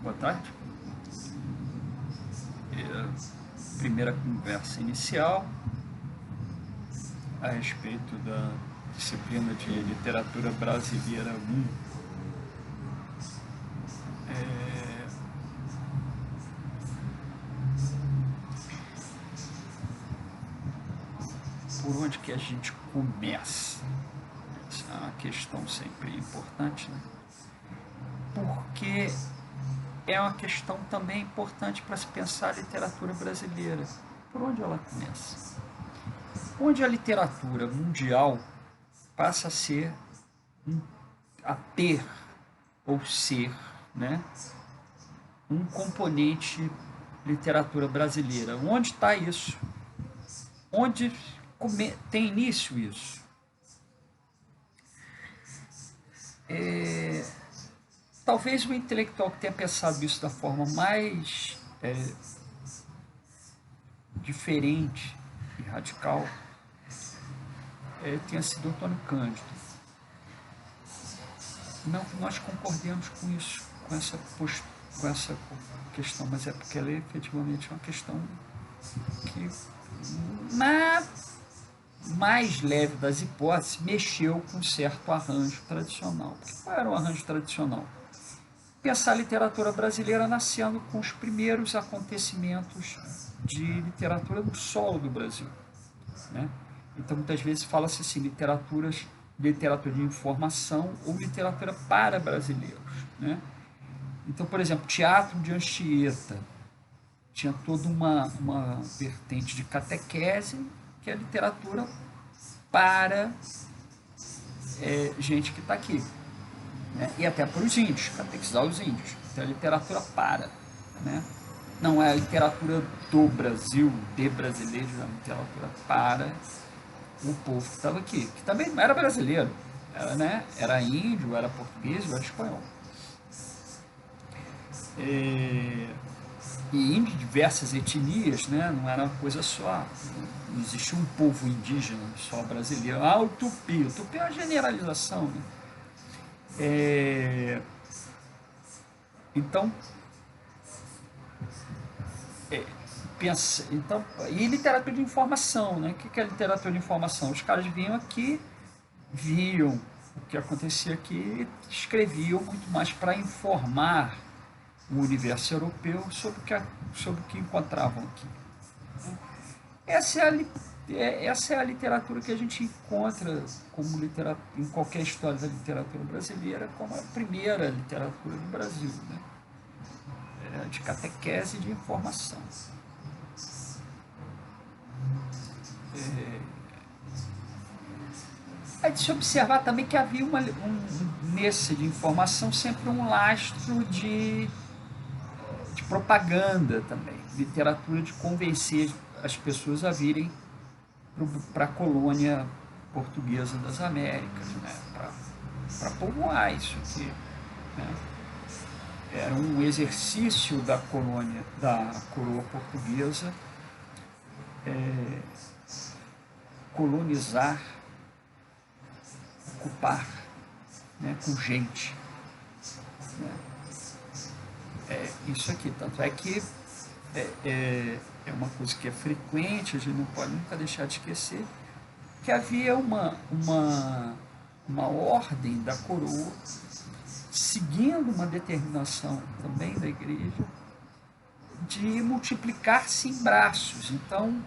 Boa tarde. Primeira conversa inicial a respeito da disciplina de Literatura Brasileira 1. Por onde que a gente começa? Essa é uma questão sempre importante, né? Porque é uma questão também importante para se pensar a literatura brasileira. Por onde ela começa? Onde a literatura mundial passa a ter ou ser, né, um componente literatura brasileira. Onde está isso? Onde tem início isso? Talvez o intelectual que tenha pensado isso da forma mais diferente e radical tenha sido Antônio Cândido. Não que nós concordemos com isso, com essa questão, mas é porque ela é efetivamente uma questão que, na mais leve das hipóteses, mexeu com um certo arranjo tradicional. Qual era o arranjo tradicional? Pensar a literatura brasileira nascendo com os primeiros acontecimentos de literatura no solo do Brasil, né? Então, muitas vezes fala-se assim, literatura de informação ou literatura para brasileiros, né? Então, por exemplo, teatro de Anchieta tinha toda uma vertente de catequese, que é a literatura para gente que está aqui, né? E até para os índios, catequizar os índios. Então, é literatura para, né? Não é a literatura do Brasil, de brasileiros, é a literatura para o povo que estava aqui, que também não era brasileiro, era, né? Era índio, era português, era espanhol. E índio de diversas etnias, né? Não era uma coisa só, não existia um povo indígena só brasileiro. O tupi é uma generalização, né? Então, pensa, então, e literatura de informação, né? O que é literatura de informação? Os caras vinham aqui, viam o que acontecia aqui e escreviam muito mais para informar o universo europeu sobre o que encontravam aqui. Essa é a literatura que a gente encontra como em qualquer história da literatura brasileira como a primeira literatura do Brasil, né? De catequese e de informação. É de se observar também que havia nesse de informação sempre um lastro de propaganda também, literatura de convencer as pessoas a virem para a colônia portuguesa das Américas, né? Para povoar isso aqui, né? Era um exercício da colônia, da coroa portuguesa, colonizar, ocupar, né, com gente, né? Isso aqui, tanto é que é uma coisa que é frequente, a gente não pode nunca deixar de esquecer, que havia uma ordem da coroa, seguindo uma determinação também da igreja, de multiplicar-se em braços. Então,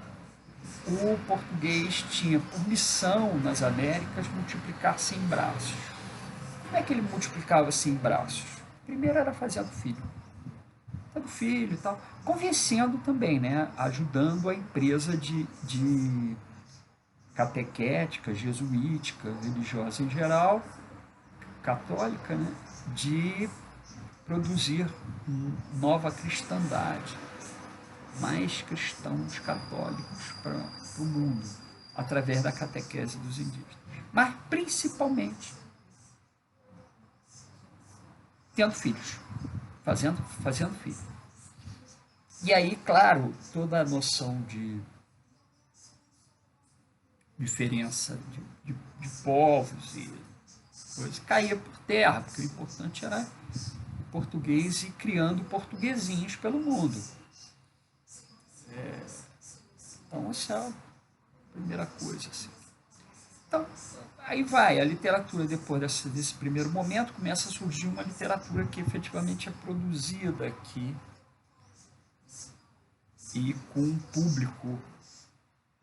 o português tinha por missão nas Américas multiplicar-se em braços. Como é que ele multiplicava-se em braços? Primeiro era fazendo filho e tal, convencendo também, né? Ajudando a empresa de catequética, jesuítica, religiosa em geral, católica, né? De produzir nova cristandade, mais cristãos católicos para o mundo, através da catequese dos indígenas. Mas, principalmente, tendo filhos, fazendo filhos. E aí, claro, toda a noção de diferença de povos e coisas caía por terra, porque o importante português e criando portuguesinhos pelo mundo. Então, essa é a primeira coisa. Assim. Então, aí vai, a literatura, depois desse primeiro momento, começa a surgir uma literatura que efetivamente é produzida aqui e com um público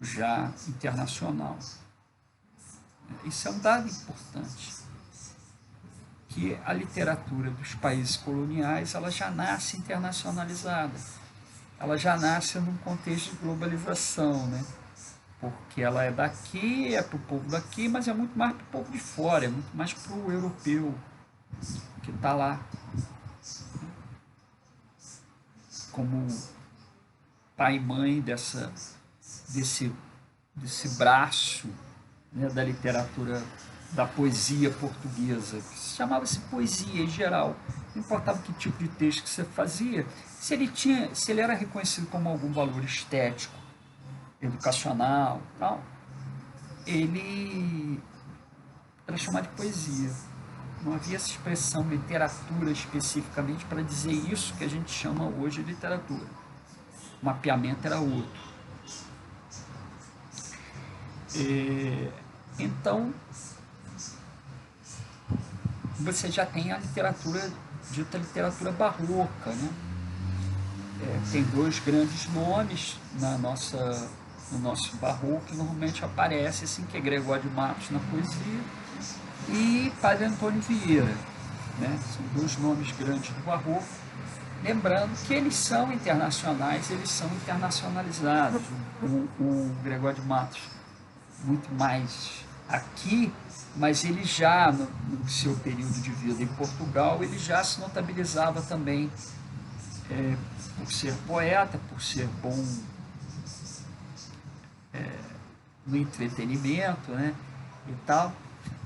já internacional. Isso é um dado importante, que a literatura dos países coloniais ela já nasce internacionalizada, ela já nasce num contexto de globalização, né? Porque ela é daqui, é para o povo daqui, mas é muito mais para o povo de fora, é muito mais para o europeu que está lá. Como pai e mãe desse braço, né, da literatura, da poesia portuguesa, que chamava-se poesia em geral. Não importava que tipo de texto que você fazia, se ele era reconhecido como algum valor estético, educacional, tal, ele era chamado de poesia. Não havia essa expressão literatura especificamente para dizer isso que a gente chama hoje de literatura. O mapeamento era outro. Então, você já tem a literatura, dita literatura barroca, né? Tem dois grandes nomes no nosso barroco que normalmente aparece, assim, que é Gregório de Matos na poesia e Padre Antônio Vieira, né? São dois nomes grandes do barroco. Lembrando que eles são internacionais, eles são internacionalizados. O Gregório de Matos, muito mais aqui, mas ele já, no seu período de vida em Portugal, ele já se notabilizava também por ser poeta, por ser bom no entretenimento, né, e tal,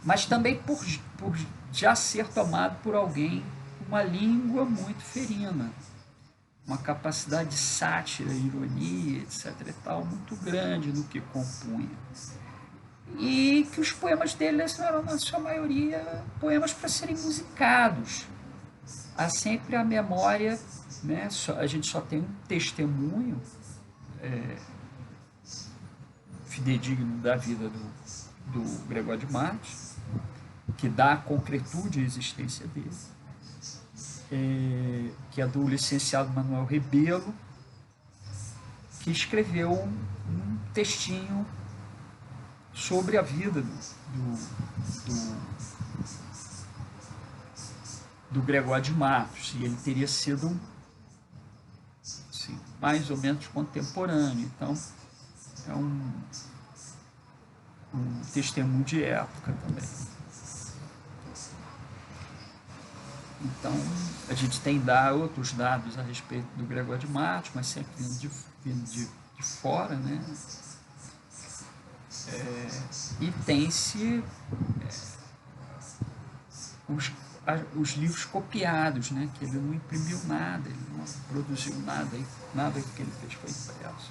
mas também por já ser tomado por alguém com uma língua muito ferina, uma capacidade de sátira, ironia, etc. e tal, muito grande no que compunha. E que os poemas dele eram, na sua maioria, poemas para serem musicados. Há sempre a memória, né? A gente só tem um testemunho fidedigno da vida do Gregório de Matos, que dá a concretude à existência dele, que é do licenciado Manuel Rebelo, que escreveu um textinho sobre a vida do Gregório de Matos, e ele teria sido assim, mais ou menos contemporâneo. Então, é um testemunho de época também. Então, a gente tem outros dados a respeito do Gregório de Matos, mas sempre vindo de fora, né? E tem-se os livros copiados, né? Que ele não imprimiu nada, ele não produziu nada que ele fez foi impresso.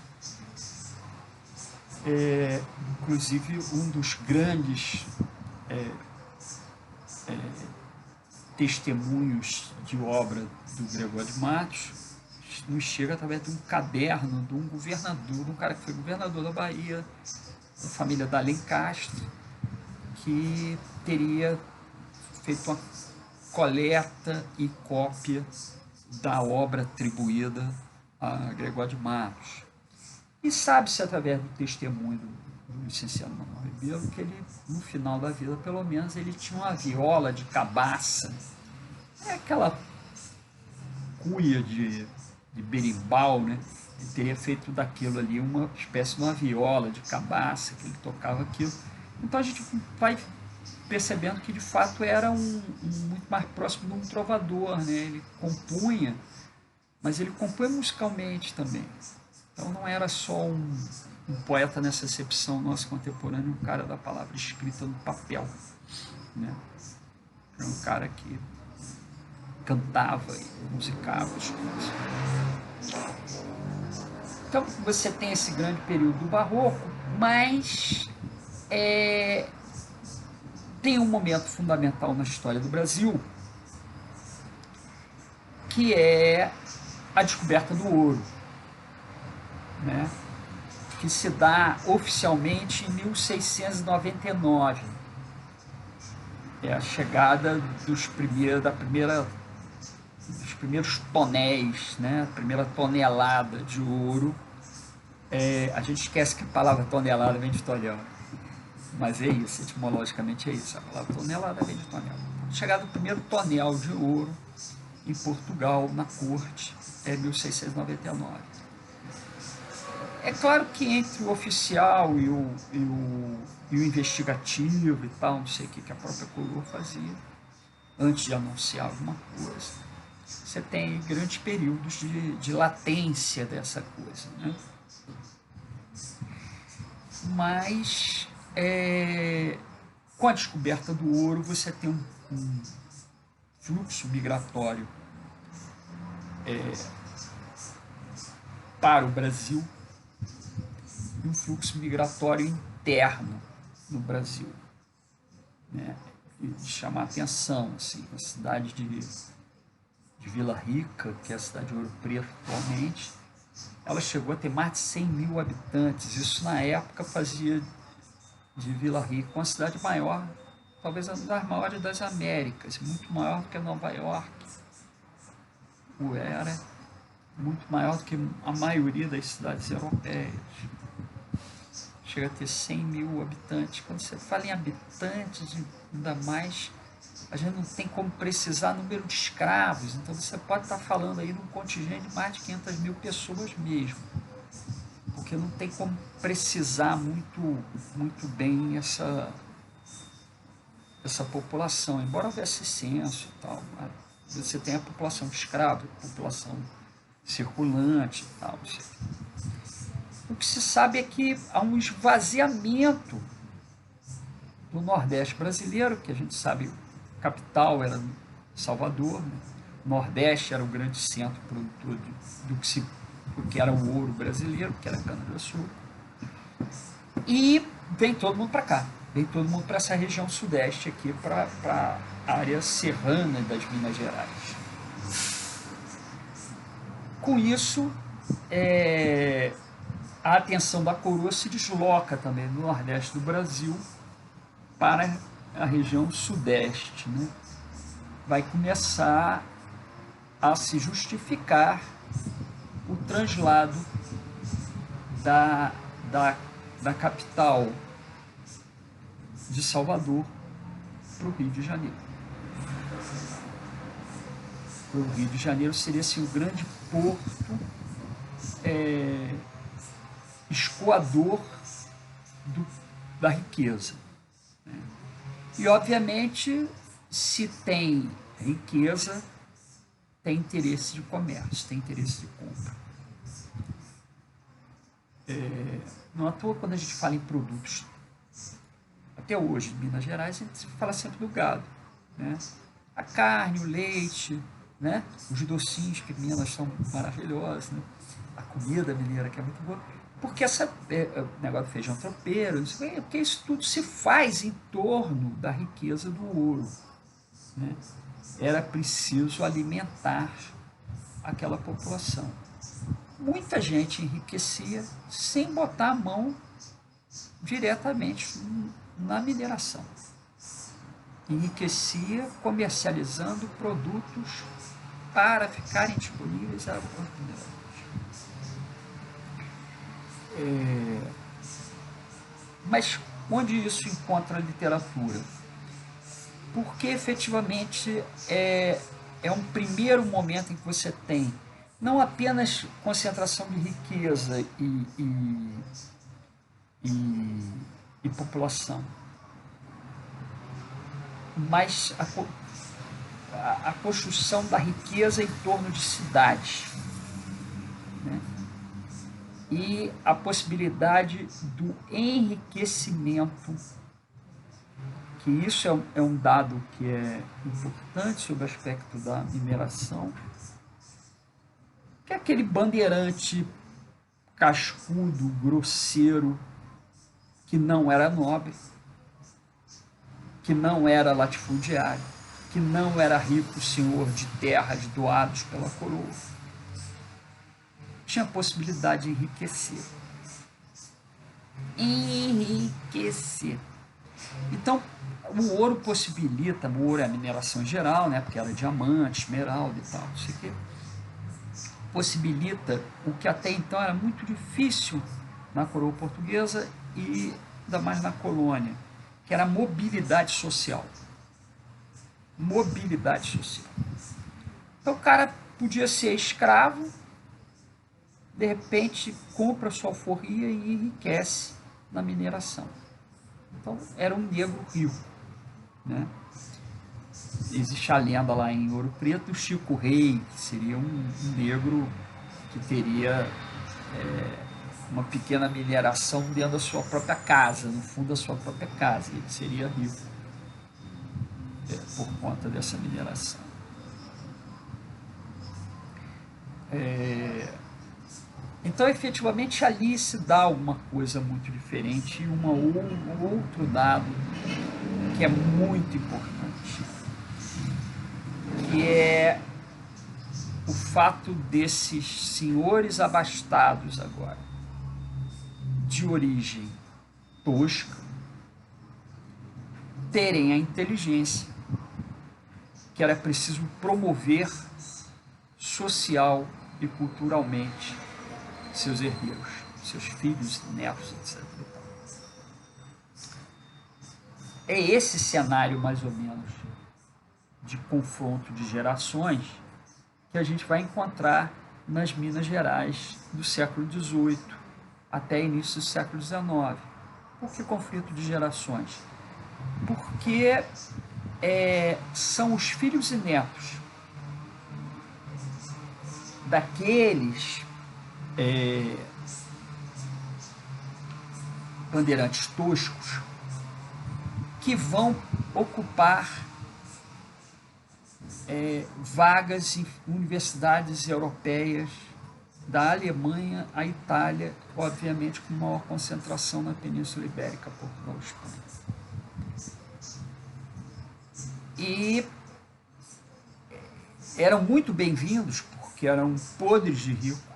Inclusive, um dos grandes testemunhos de obra do Gregório de Matos nos chega através de um caderno de um governador, de um cara que foi governador da Bahia, da família da Alencastre, que teria feito uma coleta e cópia da obra atribuída a Gregório de Matos. E sabe-se, através do testemunho do licenciado Manuel Rebelo, que ele, no final da vida, pelo menos, ele tinha uma viola de cabaça. É aquela cuia de berimbau, né? Ele teria feito daquilo ali uma espécie de uma viola de cabaça, que ele tocava aquilo. Então a gente vai percebendo que de fato era muito mais próximo de um trovador, né? Ele compunha, mas ele compunha musicalmente também. Então não era só um poeta nessa acepção nossa contemporânea, um cara da palavra escrita no papel, né? Era um cara que cantava e musicava as coisas. Então você tem esse grande período do barroco, mas tem um momento fundamental na história do Brasil, que é a descoberta do ouro, né? Que se dá oficialmente em 1699. É a chegada dos primeiros tonéis, né? A primeira tonelada de ouro. A gente esquece que a palavra tonelada vem de tonel, mas é isso, etimologicamente é isso, a palavra tonelada vem de tonel. Chegada do primeiro tonel de ouro em Portugal, na corte, é 1699. É claro que entre o oficial e o investigativo e tal, não sei o que a própria coroa fazia, antes de anunciar alguma coisa, você tem grandes períodos de latência dessa coisa, né? Mas com a descoberta do ouro você tem um fluxo migratório para o Brasil e um fluxo migratório interno no Brasil, né? E de chamar a atenção, assim, a cidade de Vila Rica, que é a cidade de Ouro Preto atualmente, ela chegou a ter mais de 100 mil habitantes. Isso na época fazia de Vila Rica uma cidade maior, talvez uma das maiores das Américas, muito maior do que Nova York, era muito maior do que a maioria das cidades europeias. Chega a ter 100 mil habitantes. Quando você fala em habitantes, ainda mais, a gente não tem como precisar número de escravos, então você pode estar falando aí de um contingente de mais de 500 mil pessoas mesmo, porque não tem como precisar muito bem essa população, embora houvesse censo e tal, você tem a população de escravos, a população circulante e tal. O que se sabe é que há um esvaziamento do Nordeste brasileiro, que a gente sabe, a capital era Salvador, né? O Nordeste era o grande centro produtor do que era o ouro brasileiro, que era a cana-de-açúcar. E vem todo mundo para cá, vem todo mundo para essa região sudeste aqui, para a área serrana das Minas Gerais. Com isso, a atenção da coroa se desloca também do Nordeste do Brasil para a região sudeste, né? Vai começar a se justificar o translado da capital de Salvador para o Rio de Janeiro. O Rio de Janeiro seria assim, o grande porto escoador da riqueza. E, obviamente, se tem riqueza, tem interesse de comércio, tem interesse de compra. Não à toa, quando a gente fala em produtos, até hoje, em Minas Gerais, a gente fala sempre do gado, né? A carne, o leite, né? Os docinhos que Minas são maravilhosos, né? A comida mineira que é muito boa, porque o negócio do feijão tropeiro, porque isso tudo se faz em torno da riqueza do ouro, né? Era preciso alimentar aquela população. Muita gente enriquecia sem botar a mão diretamente na mineração. Enriquecia comercializando produtos para ficarem disponíveis aos mineradores. Mas onde isso encontra a literatura? Porque efetivamente é um primeiro momento em que você tem não apenas concentração de riqueza e população, mas a construção da riqueza em torno de cidades, né? E a possibilidade do enriquecimento, que isso é um dado que é importante sobre o aspecto da mineração, que é aquele bandeirante cascudo, grosseiro, que não era nobre, que não era latifundiário, que não era rico senhor de terras doados pela coroa, tinha a possibilidade de enriquecer. Então, o ouro possibilita, o ouro é a mineração em geral, né, porque era diamante, esmeralda e tal, não sei o quê, possibilita o que até então era muito difícil na coroa portuguesa e ainda mais na colônia, que era a mobilidade social. Mobilidade social. Então o cara podia ser escravo, de repente compra sua alforria e enriquece na mineração. Então era um negro rico, né? Existe a lenda lá em Ouro Preto do Chico Rei, que seria um negro que teria uma pequena mineração dentro da sua própria casa, no fundo da sua própria casa. Ele seria rico por conta dessa mineração. Então, efetivamente, ali se dá uma coisa muito diferente e um outro dado que é muito importante, que é o fato desses senhores abastados agora, de origem tosca, terem a inteligência que era preciso promover social e culturalmente seus herdeiros, seus filhos, netos, etc. É esse cenário, mais ou menos, de confronto de gerações que a gente vai encontrar nas Minas Gerais do século XVIII até início do século XIX. Por que conflito de gerações? Porque são os filhos e netos daqueles bandeirantes toscos que vão ocupar vagas em universidades europeias, da Alemanha à Itália, obviamente com maior concentração na Península Ibérica, Portugal e Espanha. E eram muito bem-vindos, porque eram podres de rico.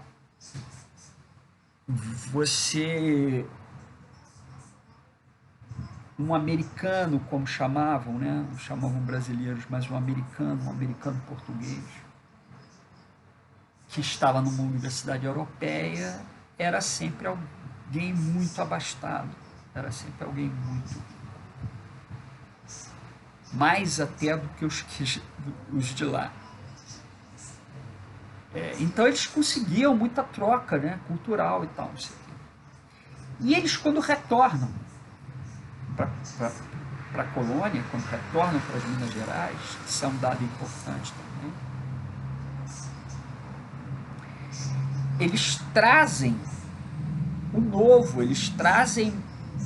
Um americano, como chamavam, né? Não chamavam brasileiros, mas um americano português, que estava numa universidade europeia, era sempre alguém muito abastado, era sempre alguém muito rico. Mais até do que os de lá. Então eles conseguiam muita troca, né, cultural e tal, não sei o quê. E eles, quando retornam para a colônia, quando retornam para as Minas Gerais, que são um dado importante também, eles trazem o novo, eles trazem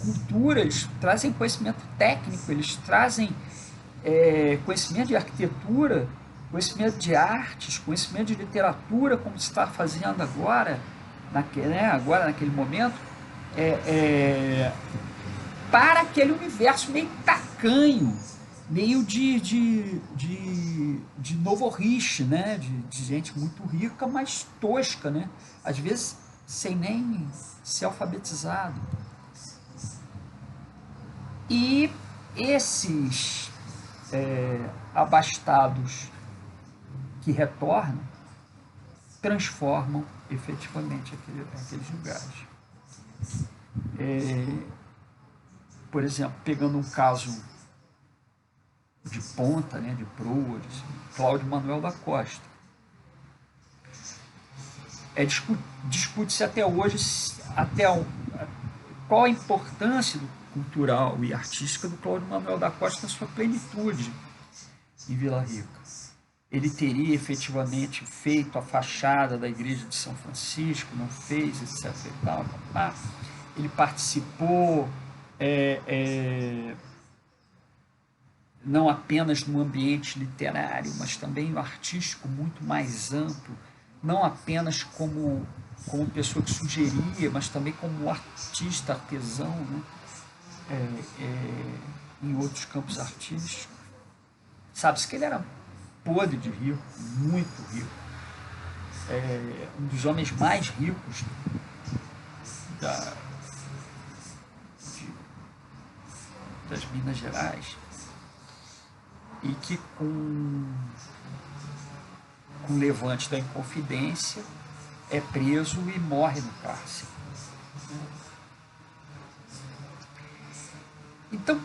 cultura, eles trazem conhecimento técnico, eles trazem conhecimento de arquitetura, conhecimento de artes, conhecimento de literatura, como se está fazendo agora, naquele momento, para aquele universo meio tacanho, meio de Novo Riche, né? De gente muito rica, mas tosca, né? Às vezes sem nem ser alfabetizado. E esses abastados que retornam transformam efetivamente aqueles lugares. Por exemplo, pegando um caso de ponta, né, de proa, Cláudio Manuel da Costa. Discute-se até hoje qual a importância cultural e artística do Cláudio Manuel da Costa na sua plenitude em Vila Rica. Ele teria efetivamente feito a fachada da igreja de São Francisco, não fez, etc. E tal, ele participou não apenas no ambiente literário, mas também no artístico muito mais amplo, não apenas como pessoa que sugeria, mas também como artista, artesão, né? Em outros campos artísticos. Sabe-se que ele era podre de rico, muito rico. Um dos homens mais ricos das Minas Gerais, e que com o levante da Inconfidência é preso e morre no cárcere. Então,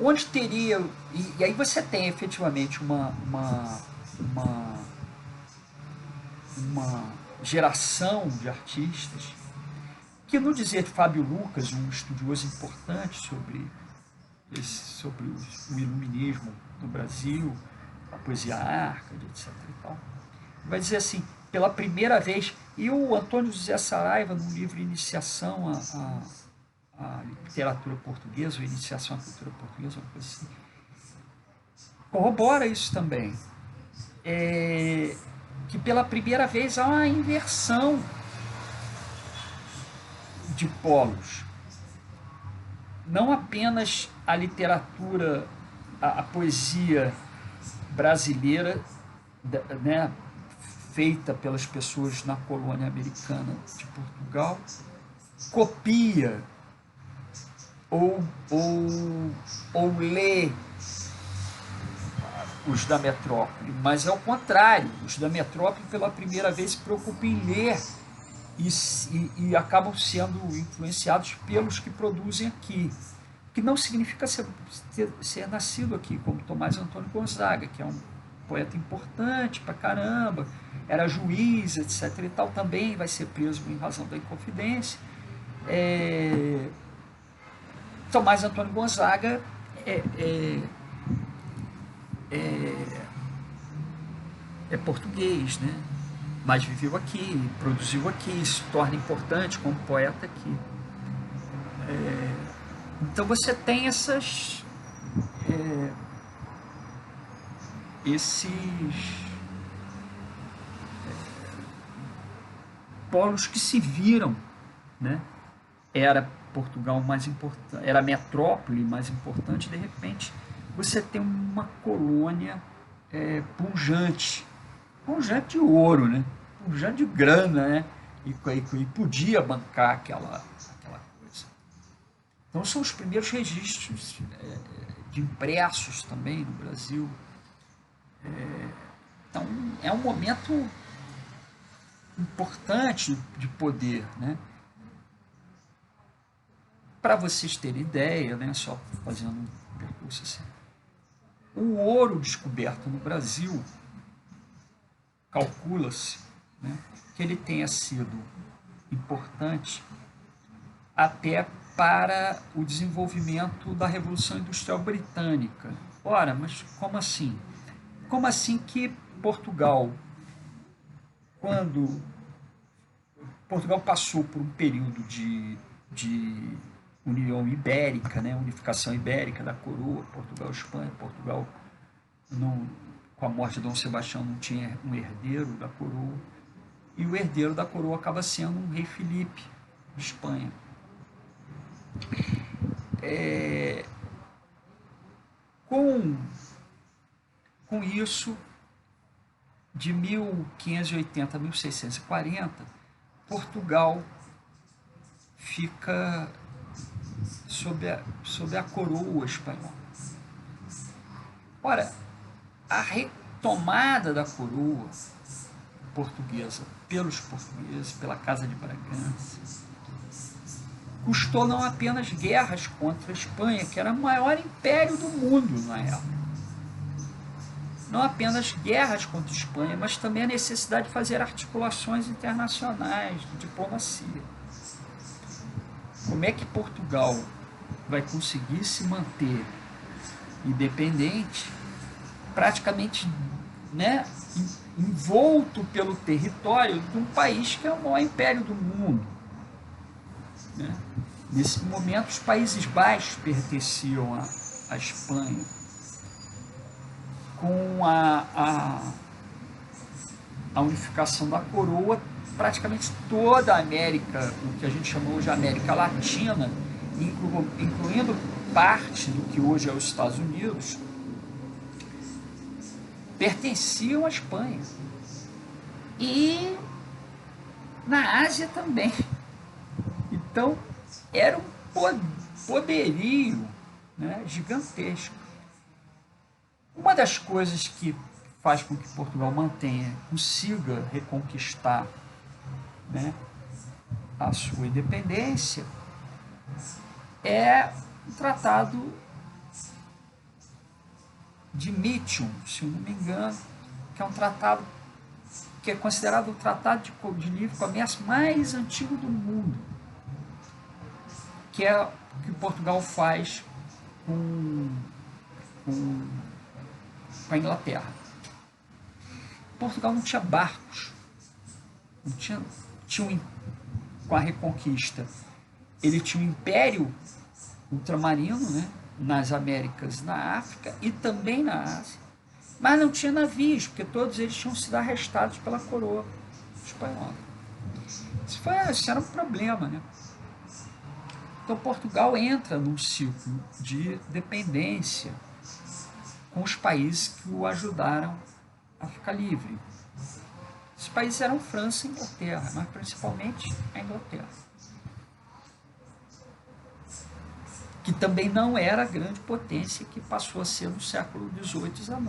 onde teria... E aí você tem efetivamente uma geração de artistas que, no dizer de Fábio Lucas, um estudioso importante sobre o iluminismo no Brasil, a poesia Arcade, etc. e tal, vai dizer assim, pela primeira vez, e o Antônio José Saraiva, no livro Iniciação à Literatura Portuguesa, ou Iniciação à Cultura Portuguesa, uma coisa assim, corrobora isso também, que pela primeira vez há uma inversão de polos. Não apenas a literatura, a poesia brasileira, né, feita pelas pessoas na colônia americana de Portugal, copia ou lê os da metrópole, mas ao contrário, os da metrópole pela primeira vez se preocupam em ler e acabam sendo influenciados pelos que produzem aqui, que não significa ser nascido aqui, como Tomás Antônio Gonzaga, que é um poeta importante pra caramba, era juiz, etc. e tal, também vai ser preso em razão da Inconfidência. Tomás Antônio Gonzaga é português, né? Mas viveu aqui, produziu aqui, se torna importante como poeta aqui. Então você tem esses polos que se viram, né? Era Portugal mais importante, era a metrópole mais importante, de repente você tem uma colônia pujante de ouro, né? Pujante de grana, né? E podia bancar aquela coisa. Então são os primeiros registros de impressos também no Brasil. Então é um momento importante de poder, né? Para vocês terem ideia, né? Só fazendo um percurso assim, o ouro descoberto no Brasil, calcula-se, né, que ele tenha sido importante até para o desenvolvimento da Revolução Industrial Britânica. Ora, mas como assim? Como assim que Portugal, quando Portugal passou por um período de União Ibérica, né, unificação ibérica da coroa, Portugal, Espanha, Portugal, com a morte de Dom Sebastião não tinha um herdeiro da coroa, e o herdeiro da coroa acaba sendo um rei Filipe, de Espanha. Com isso, de 1580 a 1640, Portugal fica sob a coroa espanhola. Ora, a retomada da coroa portuguesa pelos portugueses, pela Casa de Bragança, custou não apenas guerras contra a Espanha, que era o maior império do mundo na época. Não apenas guerras contra a Espanha, mas também a necessidade de fazer articulações internacionais, de diplomacia. Como é que Portugal vai conseguir se manter independente, praticamente, né, envolto pelo território de um país que é o maior império do mundo, né? Nesse momento, os Países Baixos pertenciam à Espanha. Com a unificação da coroa, praticamente toda a América, o que a gente chamou de América Latina, incluindo parte do que hoje é os Estados Unidos, pertenciam à Espanha. E na Ásia também. Então, era um poderio, né, gigantesco. Uma das coisas que faz com que Portugal consiga reconquistar, né, a sua independência é o Tratado de Mitchell, se eu não me engano, que é um tratado que é considerado o tratado de livre comércio mais antigo do mundo, que é o que Portugal faz com a Inglaterra. Portugal não tinha barcos, não tinha com a Reconquista, ele tinha um império ultramarino, né, nas Américas, na África e também na Ásia, mas não tinha navios, porque todos eles tinham sido arrestados pela coroa espanhola. Isso era um problema, né? Então Portugal entra num ciclo de dependência com os países que o ajudaram a ficar livre. Esses países eram França e Inglaterra, mas principalmente a Inglaterra, que também não era a grande potência que passou a ser no século XVIII e XIX.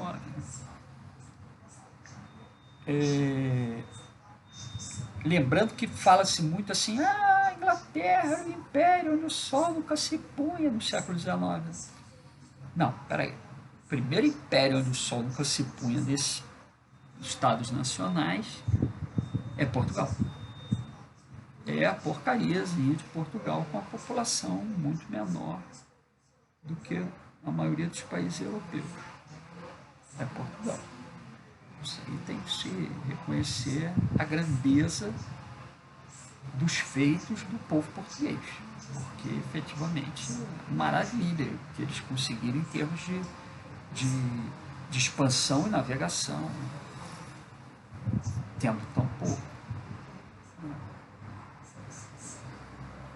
Lembrando que fala-se muito assim, a Inglaterra era o império onde o sol nunca se punha no século XIX. Não, peraí. O primeiro império onde o sol nunca se punha desses estados nacionais é Portugal. É a porcariazinha de Portugal, com a população muito menor do que a maioria dos países europeus. É Portugal. Isso aí tem que se reconhecer a grandeza dos feitos do povo português, porque efetivamente é maravilha que eles conseguiram em termos de expansão e navegação, tendo tão pouco.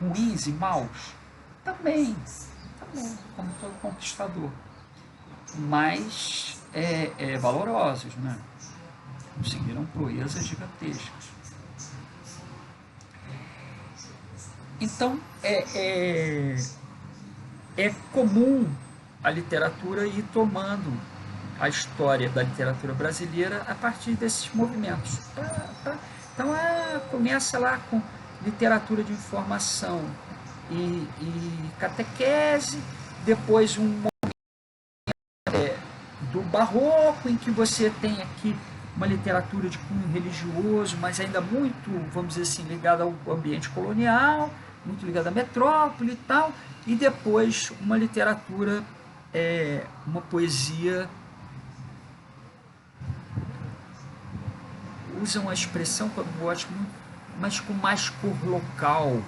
Ruins e maus? Também, como todo conquistador, mas valorosos, né? Conseguiram proezas gigantescas. Então, é comum a literatura ir tomando a história da literatura brasileira a partir desses movimentos. Então, começa lá com literatura de informação e catequese, depois um do barroco, em que você tem aqui uma literatura de cunho religioso, mas ainda muito, vamos dizer assim, ligada ao ambiente colonial, muito ligada à metrópole e tal, e depois uma literatura, uma poesia, usam a expressão que eu gosto muito, mas com mais cor local.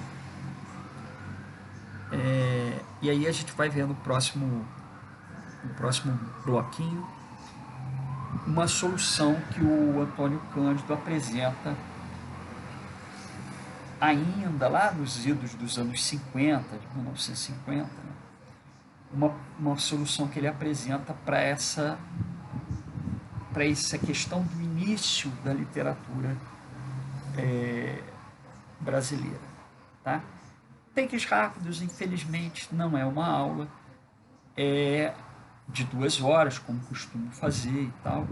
E aí a gente vai ver no próximo bloquinho uma solução que o Antônio Cândido apresenta ainda lá nos idos dos anos 50, de 1950, né? Uma solução que ele apresenta para essa questão do início da literatura brasileira. Tá? Takes rápidos, infelizmente, não é uma aula, é de 2 horas, como costumo fazer e tal,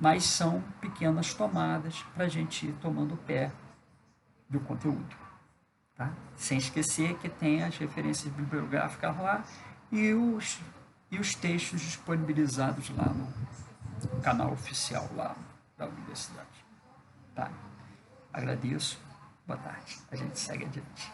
mas são pequenas tomadas para a gente ir tomando pé do conteúdo. Tá? Sem esquecer que tem as referências bibliográficas lá e os textos disponibilizados lá no canal oficial lá da universidade. Tá? Agradeço. Boa tarde. A gente segue adiante.